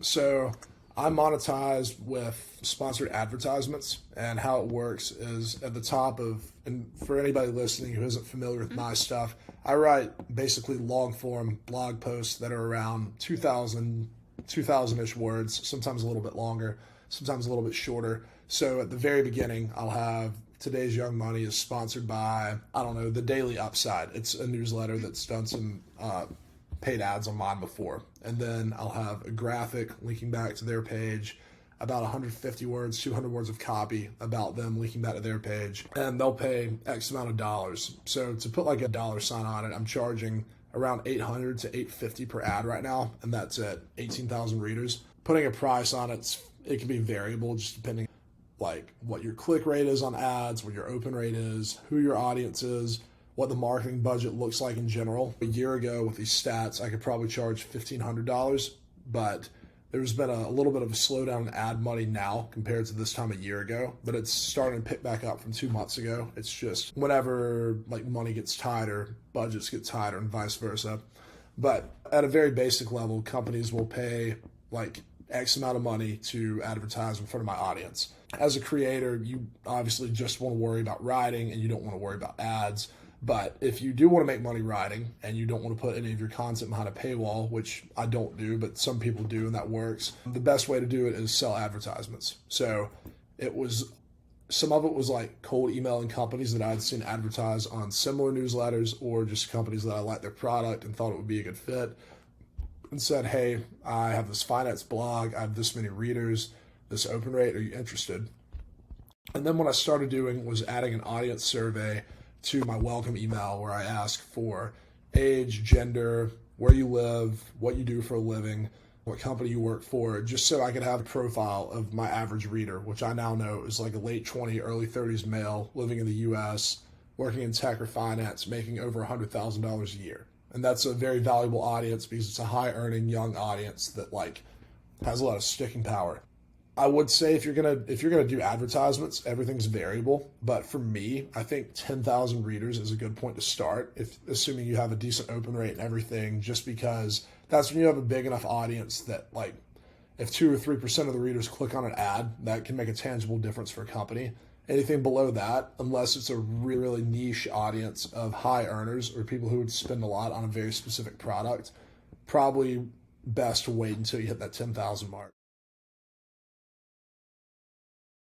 So I monetize with sponsored advertisements, and how it works is at the top of, and for anybody listening who isn't familiar with my stuff, I write basically long form blog posts that are around 2,000-ish words, sometimes a little bit longer, sometimes a little bit shorter. So at the very beginning, I'll have Today's Young Money is sponsored by, I don't know, the Daily Upside. It's a newsletter that's done some paid ads on mine before. And then I'll have a graphic linking back to their page, about 150 words, 200 words of copy about them linking back to their page. And they'll pay X amount of dollars. So to put like a dollar sign on it, I'm charging around 800 to 850 per ad right now. And that's at 18,000 readers. Putting a price on it can be variable just depending like what your click rate is on ads, what your open rate is, who your audience is, what the marketing budget looks like in general. A year ago with these stats, I could probably charge $1,500, but there's been a little bit of a slowdown in ad money now compared to this time a year ago, but it's starting to pick back up from 2 months ago. It's just whenever like money gets tighter, budgets get tighter and vice versa. But at a very basic level, companies will pay like X amount of money to advertise in front of my audience. As a creator, you obviously just want to worry about writing and you don't want to worry about ads. But if you do want to make money writing and you don't want to put any of your content behind a paywall, which I don't do, but some people do and that works, the best way to do it is sell advertisements. So some of it was like cold emailing companies that I'd seen advertise on similar newsletters, or just companies that I liked their product and thought it would be a good fit, and said, hey, I have this finance blog, I have this many readers, this open rate, are you interested? And then what I started doing was adding an audience survey to my welcome email where I ask for age, gender, where you live, what you do for a living, what company you work for, just so I could have a profile of my average reader, which I now know is like a late 20, early 30s male living in the US, working in tech or finance, making over $100,000 a year. And that's a very valuable audience because it's a high earning young audience that like has a lot of sticking power. I would say if you're gonna do advertisements, everything's variable. But for me, I think 10,000 readers is a good point to start, if assuming you have a decent open rate and everything, just because that's when you have a big enough audience that like if 2 or 3% of the readers click on an ad, that can make a tangible difference for a company. Anything below that, unless it's a really, really niche audience of high earners or people who would spend a lot on a very specific product, probably best to wait until you hit that 10,000 mark.